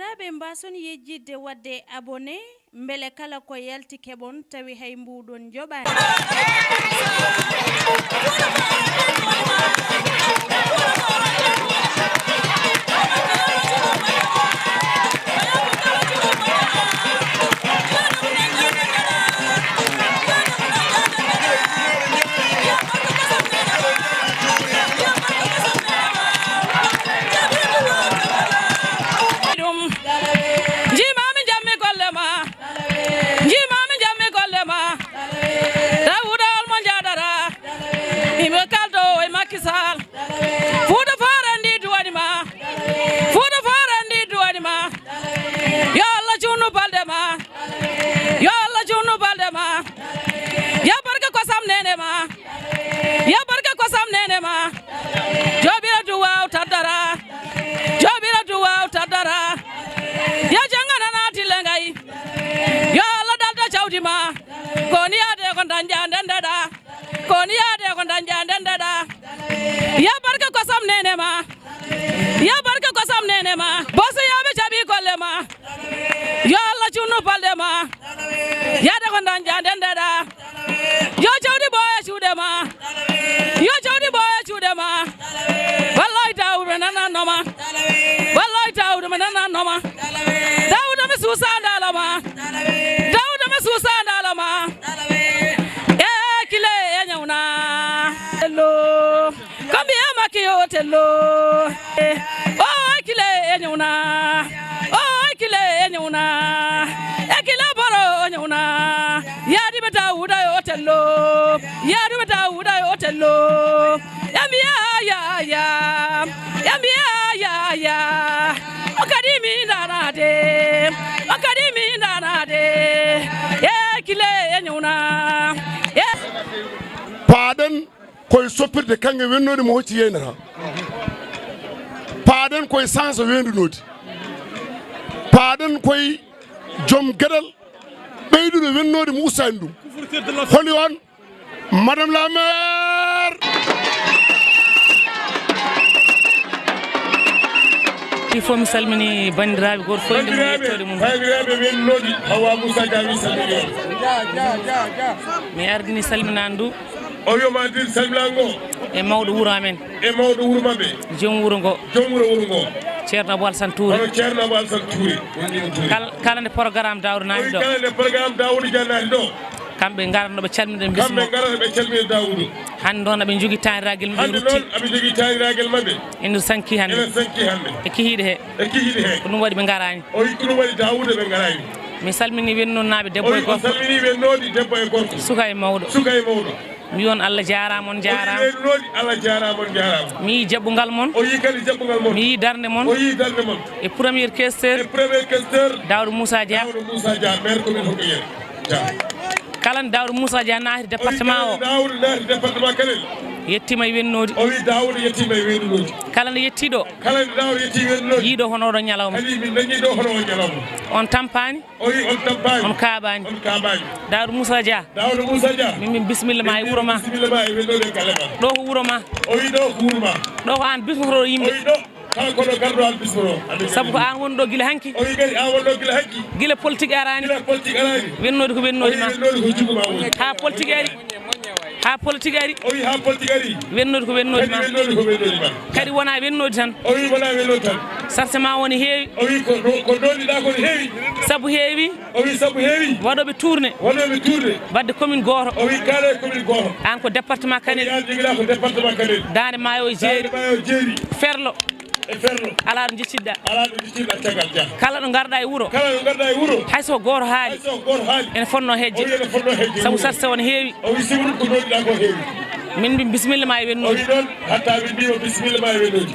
bandiraɓe mbason yejjidde wadde abonné mbele kala ko yalti keɓon tawi hay mbuɗon joɓani Pardon koy soppirde kange wennode mo hocci yenata pardon koy sansa wendunode pardon koy joom gueɗal ɓeydude wennode mo ustani ɗum holi on madame la maire il faut mi salmini bandiraɓe goto fof inde mum yettode mum bandiraɓe wennode Hawa Moussa Dia wi salmini mi ardini salminani ndu o yomadir salminango e mawɗo wuuro amen e mawɗo wuuro mabɓe joom wuuro ngo ceerno Abou Alassane Touré hono ceerno Abou Alassane Touré kala nde programme Daouda naati ɗo kala nde programme Daouda Dia naati ɗo kamɓe garano ɓe calmina bismo kamɓe garano ɓe calmina Daoudou hande noon aɓe jogui taniragel maɓe hande noon aɓe jogui taniragel maɓɓe ene sanki hande e kihiɗe he ko ɗum waɗi ɓe garani o wi ko ɗum waɗi Daouda ɓe garani mi salmini wennonaɓe debbo e gorko salmini wennode debbo e gorko suka e mawɗo mi won Allah jarama on jarama Allah jarama on jarama mi yi jaɓɓugal moon o yi kadi jaɓɓugal moon mi yi darde moon e premier questeur Daouda Moussa Dia maire commune Hogueyel kala nde Daouda Moussa Dia naati département o Daouda naati département Kanel yettima e wennode o wi Daouda yettima e wennode kala nde yettiɗo kala nde Daouda yetti wennode yiiɗo hono oɗon ñalawma kadi min dañi ɗo hono o ñalawma on tampani o wi on tampani on kaɓani Daouda Moussa Dia min bisimilla ma e wuuro ma e wennode galle ma ɗo ko wuuro ma o wi ɗo ko wuuro ma ɗo ko an bismotoɗo yimɓe kala kono garɗo an bismoto saabu ko an woni ɗo guila hanki o wi kadi an woni ɗo guila hanki guila politique arani wennode ko wennode ma ha politique ari ha politique ari o wi ha politique ari wennode ko wennode ma kadi wona wennode tan o wi wona wennode tan sarse ma woni heewi o wi ko donniɗa ko ne heewi saabu heewi o wi saabu heewi waɗoɓe tourné wadde commune goto o wi kala e commune goto an ko département Kanel an joguiɗa ko département Kanel Dande Maayo e jeeri Ferlo ala ɗo jecciɗɗa caggal Dia kala ɗo garɗa e wuuro hayso goto haali ene fonno hejje saabu sarse wona heewi o wi sibu ko donniɗa ko heewi min mbi bisimilla ma e wennode o wi ɗon hatta min mbima bisimilla ma e wennode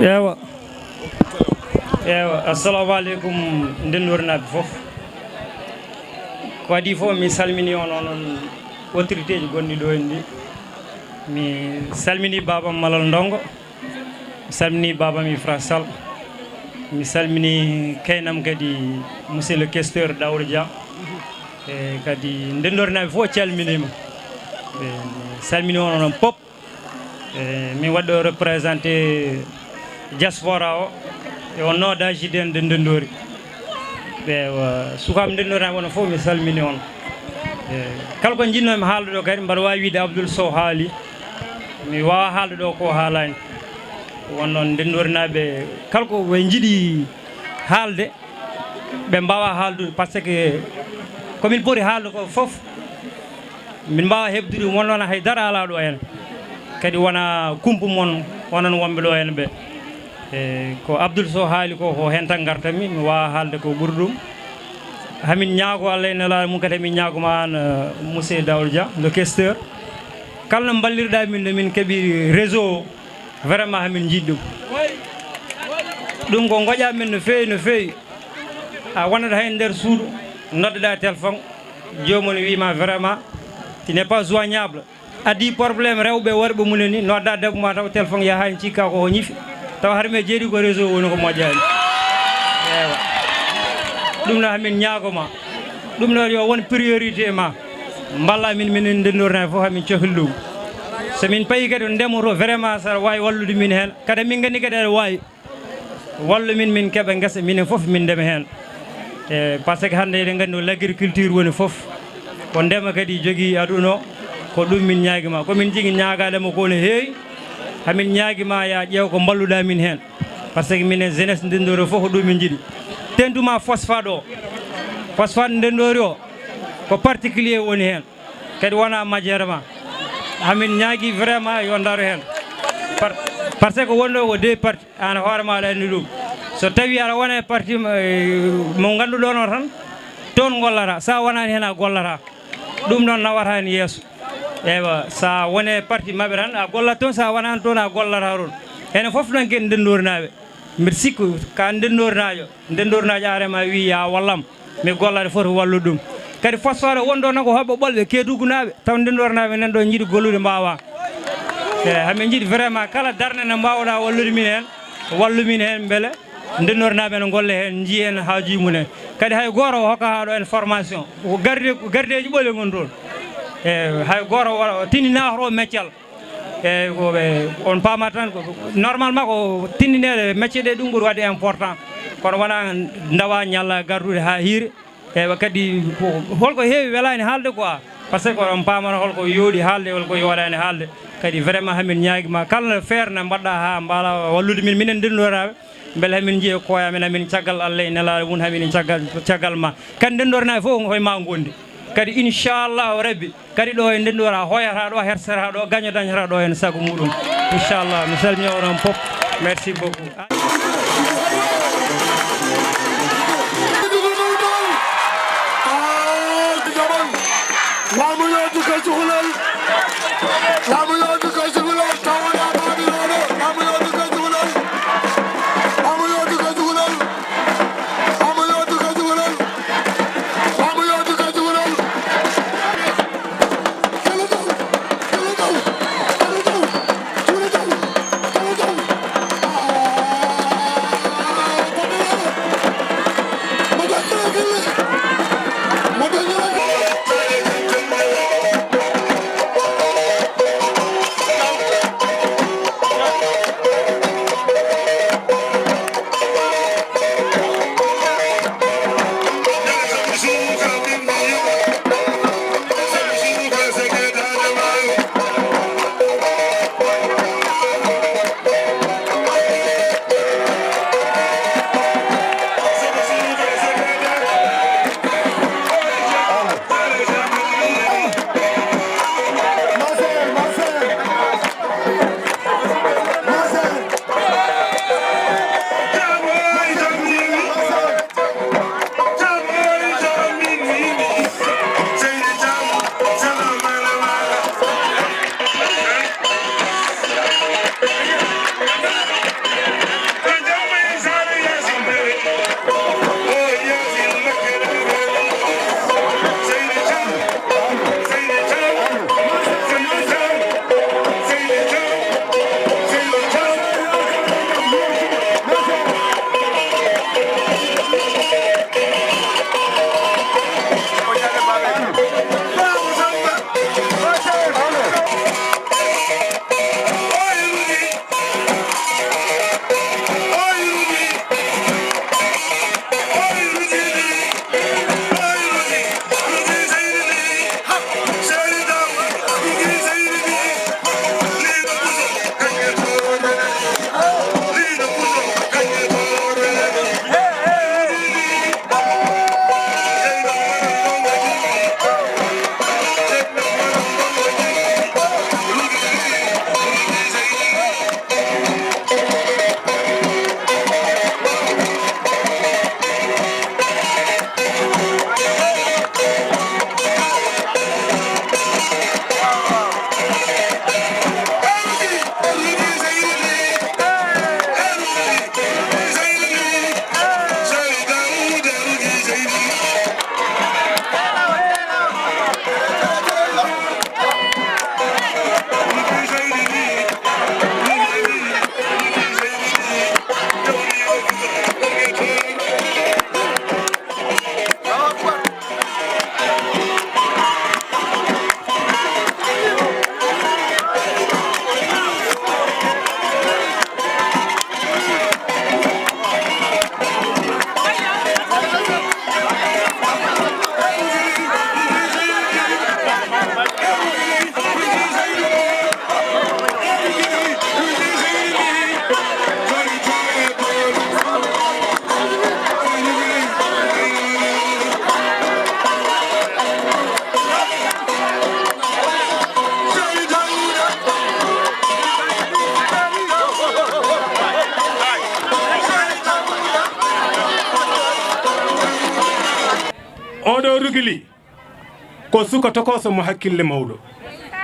ewa assalamu alaikum ndennornaɓe fof ko adi fof mi salmini on onon autorité ji gonɗi ɗo en ɗi mi salmini babam Malal Ndongo mi salmini babam Ifra Sall mi salmini kaynam kadi monsieur le questeur Daouda Dia e kadi ndendornaɓe fof calminima ɓe salmini on onon pop min waɗɗo représenté diaspora o e on noodaji den nde ndendori ɓe sukaɓe ndendornaɓe onon fof mi salmini on kala ko jinnomi haalde ɗo kadi mbaɗa wawi wiide Abdoul Sow haali mi wawa haalde ɗo ko haalani won noon ndendornaɓe kala ko ɓe jiiɗi haalde ɓe mbawa haaldude par ce que komin ɓuri haalde ko foof min mbawa heɓdude won noon haydara ala ɗo hen kadi wona kumpu moon wonon wonɓe ɗo hen ɓe ko Abdoul Sow haali ko hen tan gartami mi wawa haalde ko ɓuuri ɗum hamin ñaago Allah e Nelaɗo mum kadi min ñaagoma an monsieur Daouda Dia le questeur kala no ballirɗa min nde min keeɓi réseau vraiment hamin jiiɗi ɗum ko goƴa min no feewi no feewi a wonata hen nder suudu noddeɗa téléphone jomum wima vraiment tu n'est pas joignable addi probléme rewɓe worɓe munen ni nodda debbo ma taw téléphone yahani cikka ko ñifi taw har me jeeɗi ko réseau woni ko moƴƴani ewa ɗum no hamin ñaagoma ɗum ɗo yo won priorité ma balla min minen ndendornaɓe fof hamin cohli ɗum so min payi kadi ndemoto vraiment saɗa wawi wallude min hen kadi min gandi kadi aɗa wawi wallu min keeɓa guesa minen foof min ndema hen e par ce que hande eɗen gandi l' agriculture woni foof ko ndema kadi jogui aduna o ko ɗum min ñaaguima komin jigui ñagadema ko no heewi hamin ñaaguima ya ƴeew ko balluɗa min hen par ce que minen jeunesse ndendori foof ko ɗum min jiiɗi tentuma phosphade o phosphade ndendori o ko particulier woni hen kadi wona majjere ma hamin ñaagui vraiment yo daaro hen par ce que wonɗo ko deux parti an hoorema aɗa andi ɗum so tawi aɗa wona e parti mo ganduɗon o tan toon gollata sa wonani hen a gollata ɗum noon nawatani yeeso eywa sa wone parti mabɓe tan a gollat toon sa wonani toon a gollata toon enen foof noon ken ndendorinaɓe mbiɗa sikku ka ndendorinajo arema wi ya wallam mi gollade foti wallude ɗum kadi phosphade wonɗo noon ko hoɓɓe ɓolɓe kedugunaɓe taw ndendorinaɓe nan ɗo jiiɗi gollude mbawa hamin jiiɗi vraiment kala darde nde mbawɗa wallude min hen wallu min hen beele ndendorinaɓe ne golle hen jii hen haajuji mumen kadi hay goto hokka ha ɗo en formation ko gardeji ɓoole gon toon e hay goto tinninatoro meccal e koɓe on paama tan normalement ko tinninede métier ɗe ɗum ɓuuri wadde important kono wona dawa ñalla gardude ha hiire ewa kadi holko heewi welani haalde quoi par ce que on paamano holko yooɗi haalde holko yooɗani haalde kadi vraiment hamin ñaaguima kala feere nde mbaɗɗa ha mbaala wallude min minen ndendoraɓe beele hamin jiiye koya men hamin caggal Allah e Nelaɗo mum hamin caggal ma kadi ndendornaɓe fof koye ma gondi kadi inchallahu rabbi kadi ɗo e ndendora hoyata ɗo hersata ɗo gaño dañata ɗo hen saago muɗum inchallah mi salmini onon pop merci beaucoup jogili ko suka tokoso mo hakkille mawɗo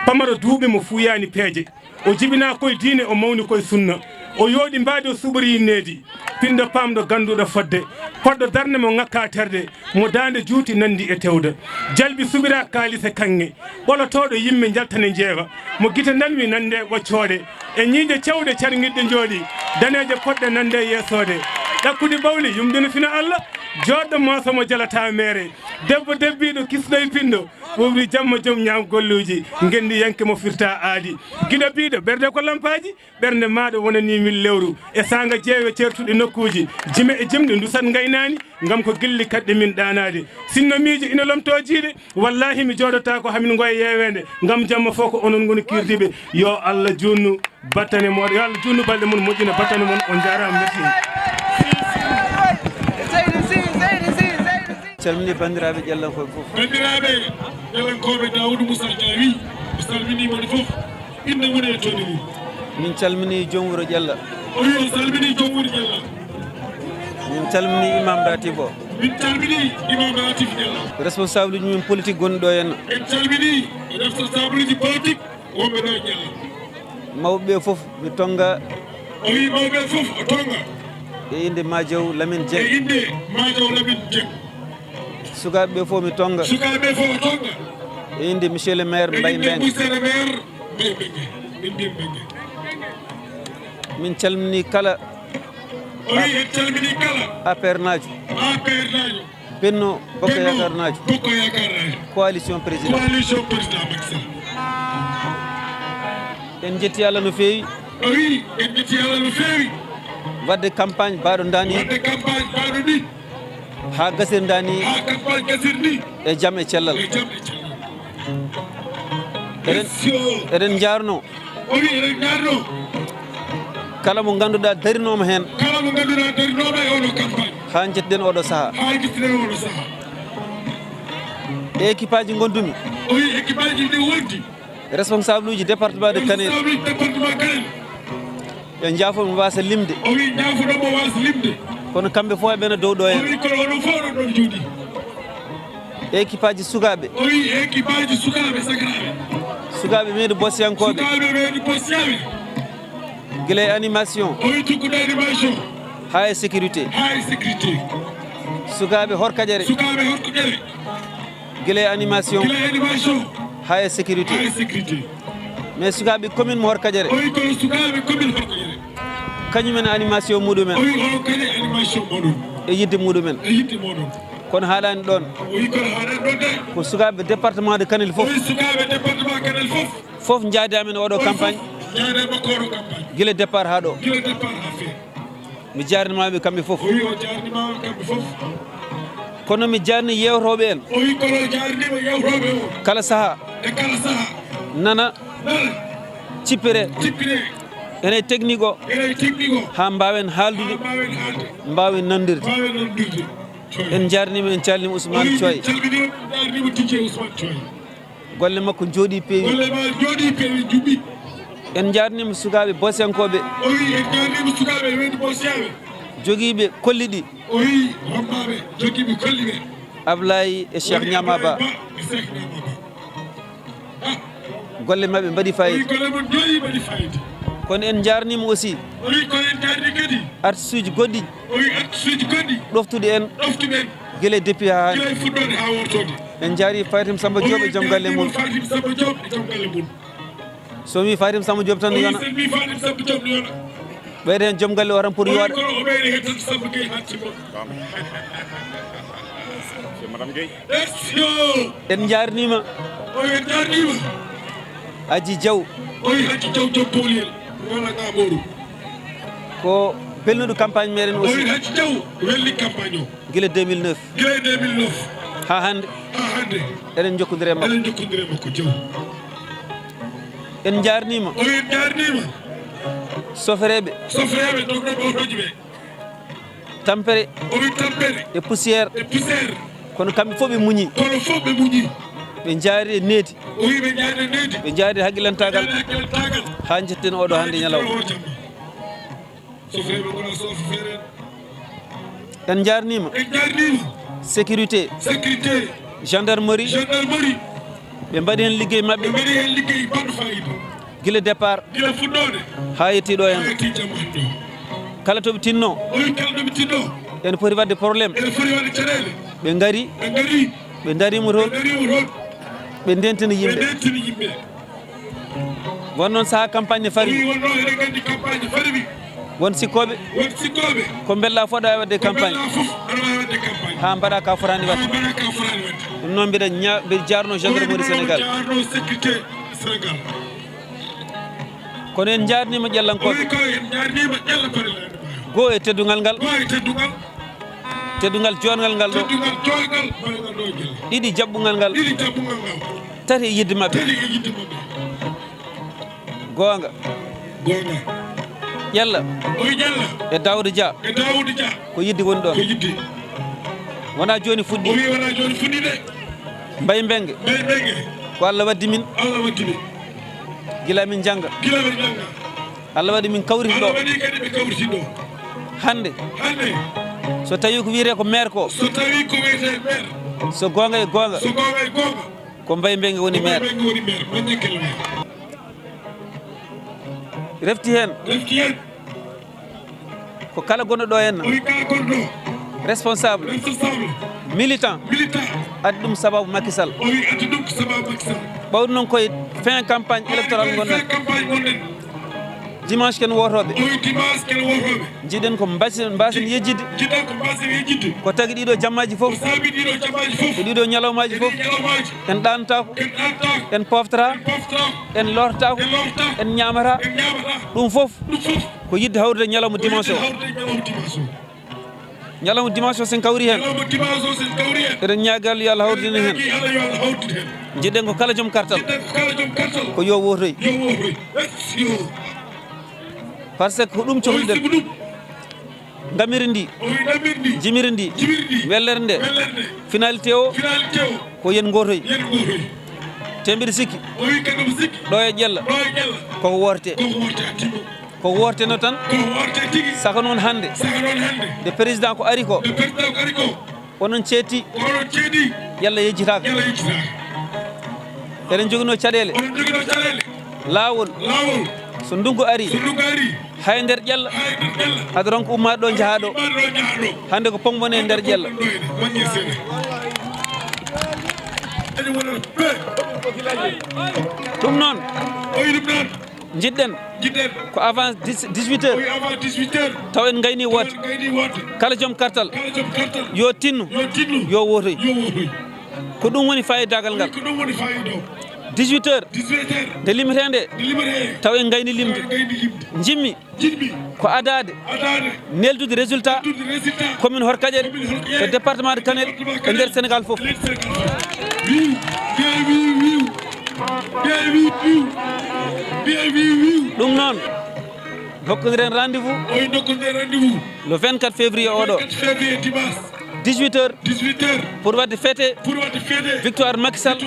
pamaro duuɓe mo fuyani peeje o jibina koye diine o mawni koye sunna o yooɗi mbaadi o suɓori yinneedi pindo pamɗo ganduɗo fodde poɗɗo darde mo ŋakka terde mo dande juuti nandi e tewde jalbi suɓira kaalise kanŋe ɓolotoɗo yimɓe jaltane jeewa mo gite nanmi nande ɓoccode e ñiiƴe cewɗe carguiɗɗe jooɗi daneje poɗɗe nande yeesode ɗakkude bawli yumdina fina Allah joɗɗo mooso mo jalata mere debbo debbiɗo kisɗo e pindo ɓofri jamma joom ñaam golluji gendi yanke mo firta aadi guiɗo biɗo ɓerde ko lampaji ɓernde maɗa wonani min lewru e sanga jeewe certuɗe nokkuji jime e jimɗe dusat gaynani gam ko gilli kadɗe min ɗanade sinno miijo ina lomtojiɗe wallahi mi joɗota ko hamin goye yewede gam jamma fof ko onon goni kirdiɓe yo Allah junnu battane moɗo yo Allah junnu balɗe mon moƴƴina battane mon on jarama merci calmini bandiraɓe ƴellankoɓe fof bandiraɓe ƴellankoɓe Daoudou Moussa Diawy o salminimon fof inde mum e toni mum min calmini joom wuuro ƴella o wi o salmini joom wuuro ƴella min calmini imam ratib o min calmini imam ratib ƴella responsable uji min politique gonɗo ɗo henna en calmini responsable uji politique wonɓe ɗo ƴella mawɓeɓe fof mi tonga o wi mawɓe fof o tonga e inde Madiaw Lamine e Dieng inde Madiaw Lamine Dieng sukaɓeɓe fof mi tonga sukaɓe fof o tonga e inde monsieur le maire Mbaye Mbengue monsieur le maire Mbaye Mbengue min calmini kala o wi en calmini kala APR najo Benno Bokko Yakar najo coalition président Macky Sall en jetti Allah no feewi o wi en jetti Allah no feewi wadde campagne mbaɗo dani wadde campagne mbaɗo ni ha gasir dani ha campagne gasirni e jaam e cellal eɗen jarno o wi eɗen jarno kala mo ganduɗa darinoma hen kala mo ganduɗa darinoma e oɗo campagne ha jettiɗen oɗo saaha ha jettiɗen oɗo saaha e équipe aji gondumi o wi équipe aji ɗi wondi responsable uji département de Kanel département Kanel e jaafomo wasa limde o wi jaafoɗomo wasa limde kono kamɓe fof eɓene dow ɗo hen o wi kono oɗo fof ɗo ɗon jooɗi équipe aji sukaɓe o wi équipe aji sukaɓe sakiraɓe sukaɓe meeɗi bosiyankoɓe sukaɓe meeɗi bosiyaɓe guila e animation o wi tukkude animation ha e sécurité sukaɓe horkaƴere sukaɓe horkaƴere guila e animation ha e sécurité mais sukaɓe commune mo horkaƴere o wi kono sukaɓe commune horkaƴere kañumen animation muɗumen o wi ono kadi animation moɗon e yidde muɗumen e yidde moɗon kono haalani ɗon o wi kono haalani ɗon de ko sukaɓe département de Kanel fof o wi sukaɓe département Kanel fof jaadi amen oɗo campagne jaade makko oɗo campagne guila départ ha ɗo guila départ ha fe mi jarnimaɓe kamɓe fof o wi o jarnimaɓe kamɓe fof kono mi jarni yewtoɓe en o wi kono jarnima yewtoɓe o kala saaha e kala saaha nana cippire ene technique o ha mbawen haaldude mbawen nandirde en jarnima en calnima Ousmane Thioye golle makko jooɗi peewi en jarnima sukaɓe bosiyankoɓe joguiɓe kolliɗi Ablaye e Cheikh Niama Ba golle mabɓe mbaɗi fayida kono en jarnima aussi artiste uji goɗɗi ɗoftude en guila depuis ha hande en jaari Fatim Samba Diop e joom galle mum so wi Fatim Samba Diop tan yona ɓeyde hen joom galle o tan pour yooɗa en jarnima Adji Diaw ko belnuɗo campagne meɗen aussi guila 2009 ha hande eɗen jokkodiri e makko en jarnima sofereɓe tampere e poussiére kono kamɓe fof ɓe muñi ɓe jaari e needi ɓe jaari e haqqilantagal ha jetten oɗo hande ñalawma en jarnima sécurité gendarmerie ɓe mbaɗi hen liggey maɓɓe guila départ ha yettiɗo hen kala toɓe tinno ene poti wadde probléme ɓe gari ɓe darimo toon ɓe ndentina yimɓe won noon saaha campagne ne fari won sikkoɓe ko bella foɗa wadde campagne ha mbaɗa ka forani wadde ɗum noon mbiɗa jarno gendarmerie sénégal kono en jarnima ƴellankoɓe goo e teddugal ngal teddugal jongal ngal ɗo ɗiɗi jaɓɓugal ngal tati e yidde mabɓe gonga ƴella e Daouda Dia ko yidde woni ɗon wona joni fuɗɗi Mbaye Mbengue ko Allah waddi min gila min jangga Allah waɗi min kawriti ɗo hande so tawi ko wiyete ko maire ko so gonga e gonga ko Mbaye Mbengue woni maire refti hen ko kala gonɗo ɗo henna responsable militant addi ɗum sababu Macky Sall ɓawɗi noon koye fin campagne électoral gonɗen dimanche ken wotoɓe jiiɗen ko mbasen yejjide ko tagui ɗiɗo jammaji foof e ɗiɗo ñalawmaji foof en ɗantako en poftata en lortako en ñamata ɗum foof ko yidde hawrude ñalawma dimanche o ñalawma dimanche o sen kawri hen eɗen ñagal yo Allah hawridin hen jiɗen ko kala joom kartal ko yo wotoy par ce que ko ɗum cohluɗen damiri ndi jimiri ndi wellere nde finalité o ko yen gotoy te mbiɗa sikki ɗo e ƴella koko worte ko worteno tan saka noon hande nde président ko ari ko onon ceetti yalla yejjitaka eɗen joguino caɗele lawol so ndungu ari hay nder ƴella aɗa ronko ummade ɗo jaaha ɗo hande ko pombone e nder ƴella ɗum noon jiɗɗen ko avant 18 heures taw en gayni woode kala joom kartal yo tinnu yo wotoy ko ɗum woni fayidagal ngal 18 heures nde limetende taw en gayni limde jimmi ko adade neldude résultat commune Horkaƴere e département de Kanel e nder Sénégal fof ɗum noon hokkodiren rendez-vous le 24 février oɗo 18 heures pour wadde fêté victoire Macky Sall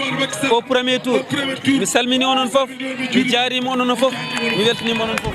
au premier tour mi salmini onon fof mi jaarima onon fof mi weltanima onon fof